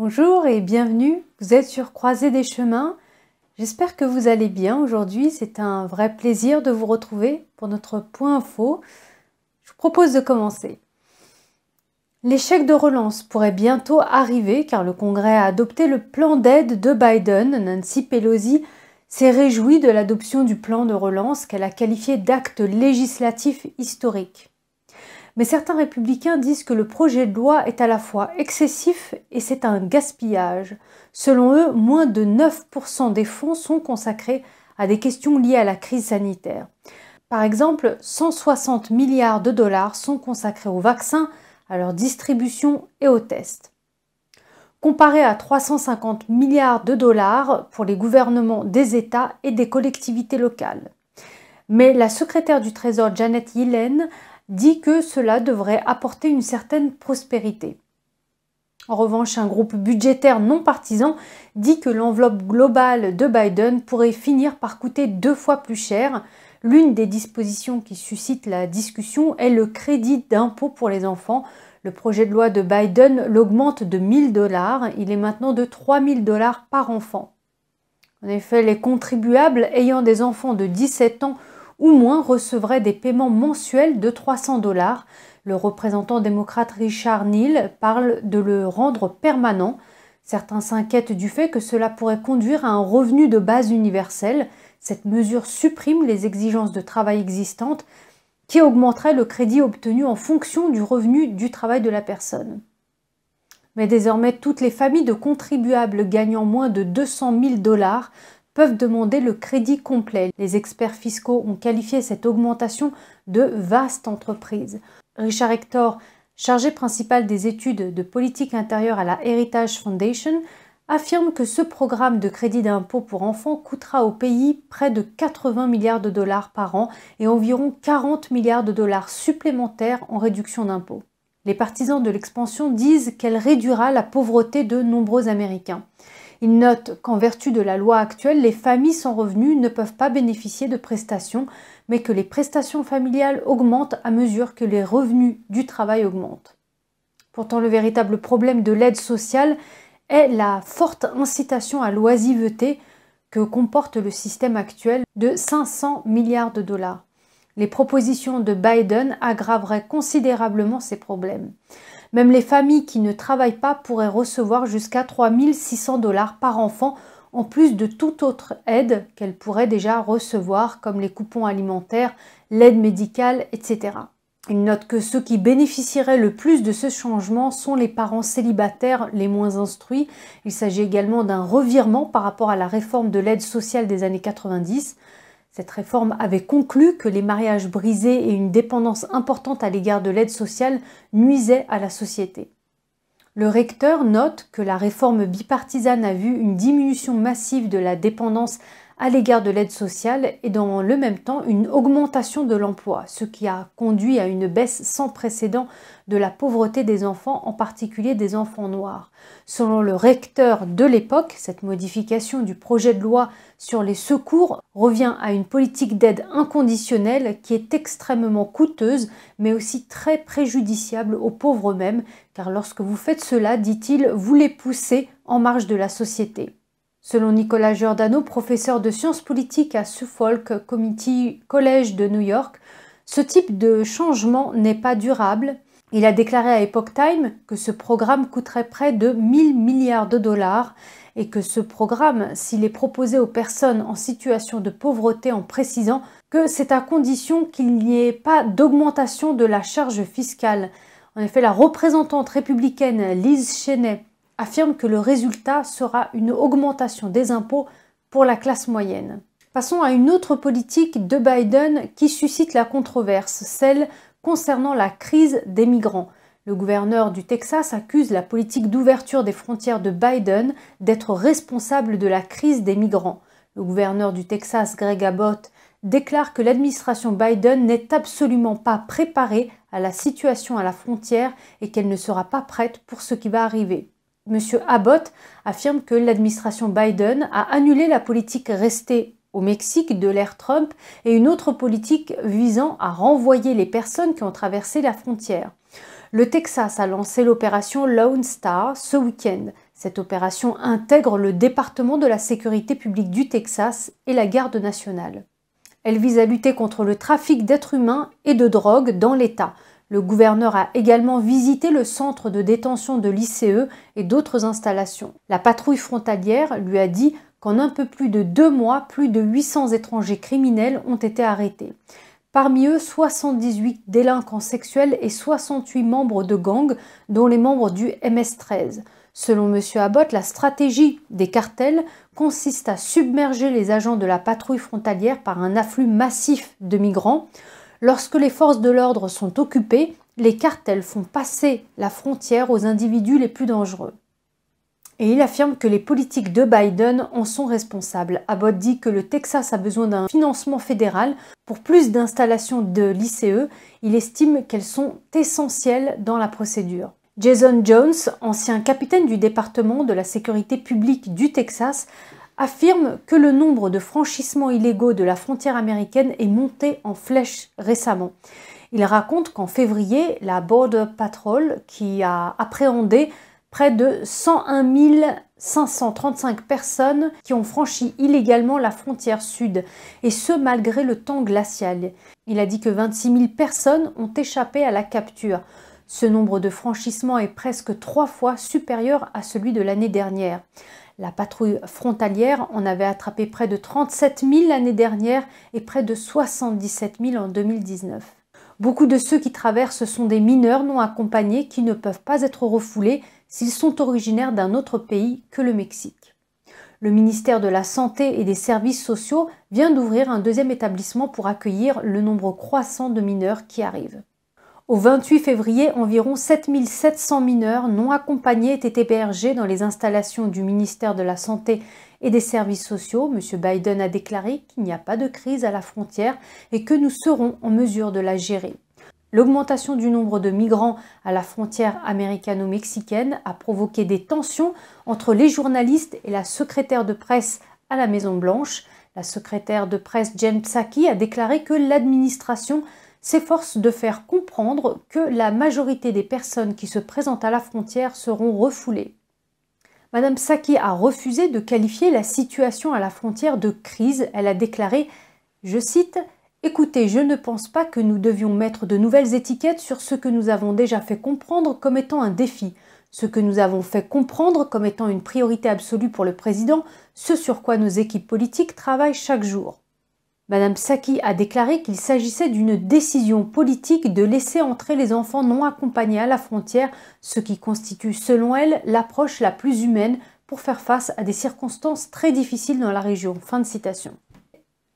Bonjour et bienvenue, vous êtes sur Croisée des chemins. J'espère que vous allez bien aujourd'hui, c'est un vrai plaisir de vous retrouver pour notre point info. Je vous propose de commencer. L'échec de relance pourrait bientôt arriver car le Congrès a adopté le plan d'aide de Biden. Nancy Pelosi s'est réjouie de l'adoption du plan de relance qu'elle a qualifié d'acte législatif historique. Mais certains républicains disent que le projet de loi est à la fois excessif et c'est un gaspillage. Selon eux, moins de 9% des fonds sont consacrés à des questions liées à la crise sanitaire. Par exemple, 160 milliards de dollars sont consacrés aux vaccins, à leur distribution et aux tests. Comparé à 350 milliards de dollars pour les gouvernements des États et des collectivités locales. Mais la secrétaire du Trésor Janet Yellen dit que cela devrait apporter une certaine prospérité. En revanche, un groupe budgétaire non partisan dit que l'enveloppe globale de Biden pourrait finir par coûter 2 fois plus cher. L'une des dispositions qui suscite la discussion est le crédit d'impôt pour les enfants. Le projet de loi de Biden l'augmente de 1 000 $. Il est maintenant de 3 000 $ par enfant. En effet, les contribuables ayant des enfants de 17 ans ou moins recevraient des paiements mensuels de 300 $. Le représentant démocrate Richard Neal parle de le rendre permanent. Certains s'inquiètent du fait que cela pourrait conduire à un revenu de base universel. Cette mesure supprime les exigences de travail existantes qui augmenteraient le crédit obtenu en fonction du revenu du travail de la personne. Mais désormais, toutes les familles de contribuables gagnant moins de 200 000 $ peuvent demander le crédit complet. Les experts fiscaux ont qualifié cette augmentation de vaste entreprise. Richard Hector, chargé principal des études de politique intérieure à la Heritage Foundation, affirme que ce programme de crédit d'impôt pour enfants coûtera au pays près de 80 milliards de dollars par an et environ 40 milliards de dollars supplémentaires en réduction d'impôts. Les partisans de l'expansion disent qu'elle réduira la pauvreté de nombreux Américains. Ils notent qu'en vertu de la loi actuelle, les familles sans revenus ne peuvent pas bénéficier de prestations, mais que les prestations familiales augmentent à mesure que les revenus du travail augmentent. Pourtant, le véritable problème de l'aide sociale est la forte incitation à l'oisiveté que comporte le système actuel de 500 milliards de dollars. Les propositions de Biden aggraveraient considérablement ces problèmes. Même les familles qui ne travaillent pas pourraient recevoir jusqu'à 3 600 $ par enfant, en plus de toute autre aide qu'elles pourraient déjà recevoir, comme les coupons alimentaires, l'aide médicale, etc. Il note que ceux qui bénéficieraient le plus de ce changement sont les parents célibataires les moins instruits. Il s'agit également d'un revirement par rapport à la réforme de l'aide sociale des années 90. Cette réforme avait conclu que les mariages brisés et une dépendance importante à l'égard de l'aide sociale nuisaient à la société. Le recteur note que la réforme bipartisane a vu une diminution massive de la dépendance à l'égard de l'aide sociale et dans le même temps une augmentation de l'emploi, ce qui a conduit à une baisse sans précédent de la pauvreté des enfants, en particulier des enfants noirs. Selon le recteur de l'époque, cette modification du projet de loi sur les secours revient à une politique d'aide inconditionnelle qui est extrêmement coûteuse, mais aussi très préjudiciable aux pauvres eux-mêmes, car lorsque vous faites cela, dit-il, vous les poussez en marge de la société. Selon Nicolas Giordano, professeur de sciences politiques à Suffolk Community College de New York, ce type de changement n'est pas durable. Il a déclaré à Epoch Times que ce programme coûterait près de 1 000 milliards de dollars et que ce programme, s'il est proposé aux personnes en situation de pauvreté en précisant que c'est à condition qu'il n'y ait pas d'augmentation de la charge fiscale. En effet, la représentante républicaine Liz Cheney affirme que le résultat sera une augmentation des impôts pour la classe moyenne. Passons à une autre politique de Biden qui suscite la controverse, celle concernant la crise des migrants. Le gouverneur du Texas accuse la politique d'ouverture des frontières de Biden d'être responsable de la crise des migrants. Le gouverneur du Texas, Greg Abbott, déclare que l'administration Biden n'est absolument pas préparée à la situation à la frontière et qu'elle ne sera pas prête pour ce qui va arriver. M. Abbott affirme que l'administration Biden a annulé la politique restée au Mexique de l'ère Trump et une autre politique visant à renvoyer les personnes qui ont traversé la frontière. Le Texas a lancé l'opération Lone Star ce week-end. Cette opération intègre le département de la sécurité publique du Texas et la garde nationale. Elle vise à lutter contre le trafic d'êtres humains et de drogue dans l'État. Le gouverneur a également visité le centre de détention de l'ICE et d'autres installations. La patrouille frontalière lui a dit qu'en un peu plus de 2 mois, plus de 800 étrangers criminels ont été arrêtés. Parmi eux, 78 délinquants sexuels et 68 membres de gangs, dont les membres du MS-13. Selon M. Abbott, la stratégie des cartels consiste à submerger les agents de la patrouille frontalière par un afflux massif de migrants. Lorsque les forces de l'ordre sont occupées, les cartels font passer la frontière aux individus les plus dangereux. Et il affirme que les politiques de Biden en sont responsables. Abbott dit que le Texas a besoin d'un financement fédéral pour plus d'installations de l'ICE. Il estime qu'elles sont essentielles dans la procédure. Jason Jones, ancien capitaine du département de la sécurité publique du Texas, affirme que le nombre de franchissements illégaux de la frontière américaine est monté en flèche récemment. Il raconte qu'en février, la Border Patrol, qui a appréhendé près de 101 535 personnes qui ont franchi illégalement la frontière sud, et ce malgré le temps glacial. Il a dit que 26 000 personnes ont échappé à la capture. Ce nombre de franchissements est presque 3 fois supérieur à celui de l'année dernière. La patrouille frontalière en avait attrapé près de 37 000 l'année dernière et près de 77 000 en 2019. Beaucoup de ceux qui traversent sont des mineurs non accompagnés qui ne peuvent pas être refoulés s'ils sont originaires d'un autre pays que le Mexique. Le ministère de la Santé et des Services sociaux vient d'ouvrir un 2e établissement pour accueillir le nombre croissant de mineurs qui arrivent. Au 28 février, environ 7 700 mineurs non accompagnés étaient hébergés dans les installations du ministère de la Santé et des Services sociaux. M. Biden a déclaré qu'il n'y a pas de crise à la frontière et que nous serons en mesure de la gérer. L'augmentation du nombre de migrants à la frontière américano-mexicaine a provoqué des tensions entre les journalistes et la secrétaire de presse à la Maison-Blanche. La secrétaire de presse Jen Psaki a déclaré que l'administration s'efforce de faire comprendre que la majorité des personnes qui se présentent à la frontière seront refoulées. Madame Psaki a refusé de qualifier la situation à la frontière de crise. Elle a déclaré, je cite, « Écoutez, je ne pense pas que nous devions mettre de nouvelles étiquettes sur ce que nous avons déjà fait comprendre comme étant un défi, ce que nous avons fait comprendre comme étant une priorité absolue pour le président, ce sur quoi nos équipes politiques travaillent chaque jour. » Madame Psaki a déclaré qu'il s'agissait d'une décision politique de laisser entrer les enfants non accompagnés à la frontière, ce qui constitue selon elle l'approche la plus humaine pour faire face à des circonstances très difficiles dans la région. Fin de citation.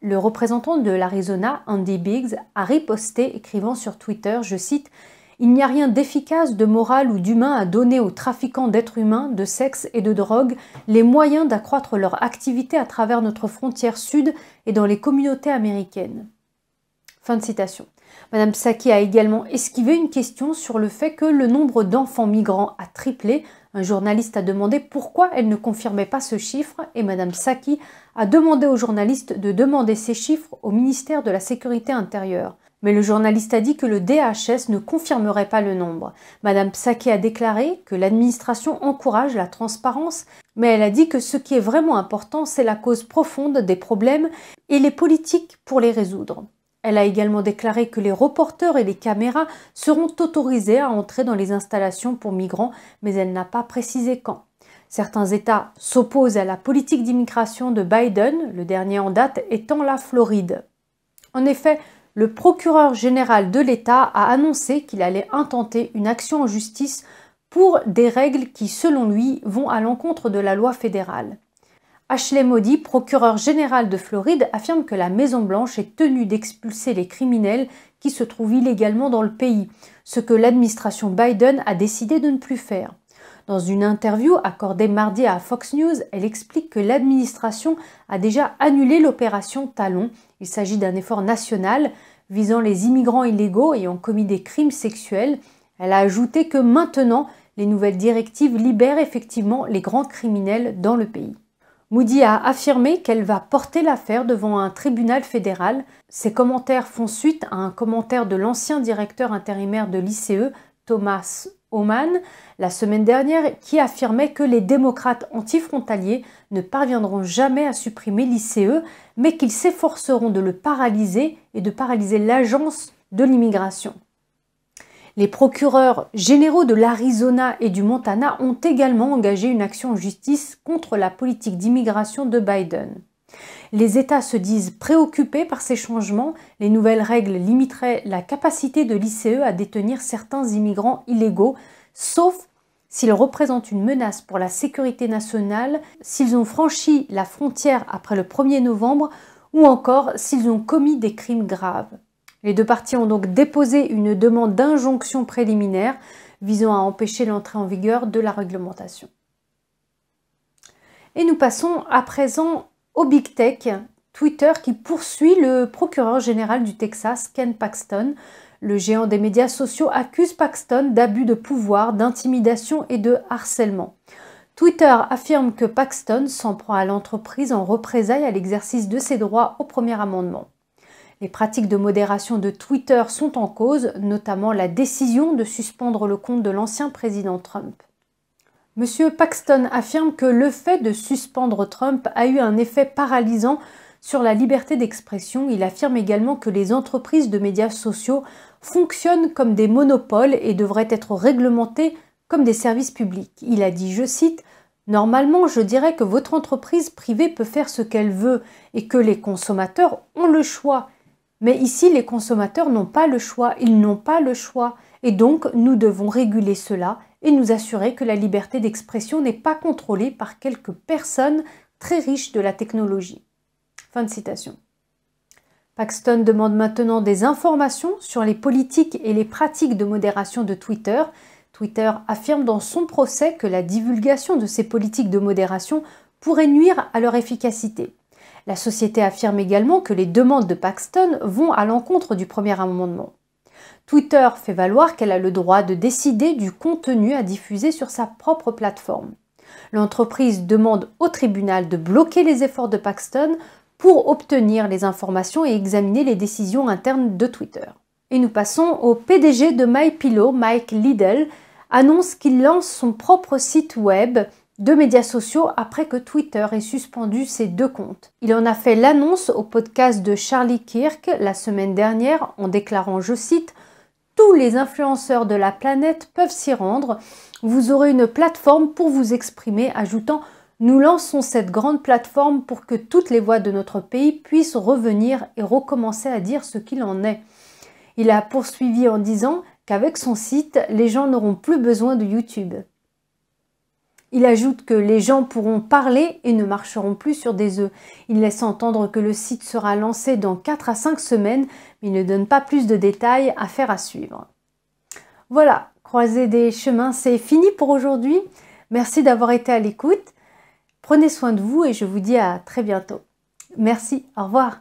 Le représentant de l'Arizona, Andy Biggs, a riposté écrivant sur Twitter, je cite, « Il n'y a rien d'efficace, de moral ou d'humain à donner aux trafiquants d'êtres humains, de sexe et de drogue les moyens d'accroître leur activité à travers notre frontière sud et dans les communautés américaines. » Fin de citation. Madame Psaki a également esquivé une question sur le fait que le nombre d'enfants migrants a triplé. Un journaliste a demandé pourquoi elle ne confirmait pas ce chiffre et Madame Psaki a demandé au journaliste de demander ces chiffres au ministère de la Sécurité intérieure. Mais le journaliste a dit que le DHS ne confirmerait pas le nombre. Madame Psaki a déclaré que l'administration encourage la transparence, mais elle a dit que ce qui est vraiment important, c'est la cause profonde des problèmes et les politiques pour les résoudre. Elle a également déclaré que les reporters et les caméras seront autorisés à entrer dans les installations pour migrants, mais elle n'a pas précisé quand. Certains États s'opposent à la politique d'immigration de Biden, le dernier en date étant la Floride. En effet, le procureur général de l'État a annoncé qu'il allait intenter une action en justice pour des règles qui, selon lui, vont à l'encontre de la loi fédérale. Ashley Moody, procureur général de Floride, affirme que la Maison-Blanche est tenue d'expulser les criminels qui se trouvent illégalement dans le pays, ce que l'administration Biden a décidé de ne plus faire. Dans une interview accordée mardi à Fox News, elle explique que l'administration a déjà annulé l'opération Talon. Il s'agit d'un effort national visant les immigrants illégaux ayant commis des crimes sexuels. Elle a ajouté que maintenant, les nouvelles directives libèrent effectivement les grands criminels dans le pays. Moody a affirmé qu'elle va porter l'affaire devant un tribunal fédéral. Ces commentaires font suite à un commentaire de l'ancien directeur intérimaire de l'ICE, Thomas Homan la semaine dernière qui affirmait que les démocrates antifrontaliers ne parviendront jamais à supprimer l'ICE, mais qu'ils s'efforceront de le paralyser et de paralyser l'agence de l'immigration. Les procureurs généraux de l'Arizona et du Montana ont également engagé une action en justice contre la politique d'immigration de Biden. Les États se disent préoccupés par ces changements. Les nouvelles règles limiteraient la capacité de l'ICE à détenir certains immigrants illégaux, sauf s'ils représentent une menace pour la sécurité nationale, s'ils ont franchi la frontière après le 1er novembre ou encore s'ils ont commis des crimes graves. Les deux parties ont donc déposé une demande d'injonction préliminaire visant à empêcher l'entrée en vigueur de la réglementation. Et nous passons à présent au Big Tech, Twitter qui poursuit le procureur général du Texas, Ken Paxton. Le géant des médias sociaux accuse Paxton d'abus de pouvoir, d'intimidation et de harcèlement. Twitter affirme que Paxton s'en prend à l'entreprise en représailles à l'exercice de ses droits au premier amendement. Les pratiques de modération de Twitter sont en cause, notamment la décision de suspendre le compte de l'ancien président Trump. Monsieur Paxton affirme que le fait de suspendre Trump a eu un effet paralysant sur la liberté d'expression. Il affirme également que les entreprises de médias sociaux fonctionnent comme des monopoles et devraient être réglementées comme des services publics. Il a dit, je cite, « Normalement, je dirais que votre entreprise privée peut faire ce qu'elle veut et que les consommateurs ont le choix. Mais ici, les consommateurs n'ont pas le choix, ils n'ont pas le choix. Et donc, nous devons réguler cela et nous assurer que la liberté d'expression n'est pas contrôlée par quelques personnes très riches de la technologie. » Fin de citation. Paxton demande maintenant des informations sur les politiques et les pratiques de modération de Twitter. Twitter affirme dans son procès que la divulgation de ces politiques de modération pourrait nuire à leur efficacité. La société affirme également que les demandes de Paxton vont à l'encontre du premier amendement. Twitter fait valoir qu'elle a le droit de décider du contenu à diffuser sur sa propre plateforme. L'entreprise demande au tribunal de bloquer les efforts de Paxton pour obtenir les informations et examiner les décisions internes de Twitter. Et nous passons au PDG de MyPillow, Mike Liddell, annonce qu'il lance son propre site web de médias sociaux après que Twitter ait suspendu ses 2 comptes. Il en a fait l'annonce au podcast de Charlie Kirk la semaine dernière en déclarant, je cite, « Tous les influenceurs de la planète peuvent s'y rendre. Vous aurez une plateforme pour vous exprimer », ajoutant « Nous lançons cette grande plateforme pour que toutes les voix de notre pays puissent revenir et recommencer à dire ce qu'il en est. » Il a poursuivi en disant qu'avec son site, les gens n'auront plus besoin de YouTube. Il ajoute que les gens pourront parler et ne marcheront plus sur des œufs. Il laisse entendre que le site sera lancé dans 4 à 5 semaines, mais il ne donne pas plus de détails, affaire à suivre. Voilà, croiser des chemins, c'est fini pour aujourd'hui. Merci d'avoir été à l'écoute. Prenez soin de vous et je vous dis à très bientôt. Merci, au revoir.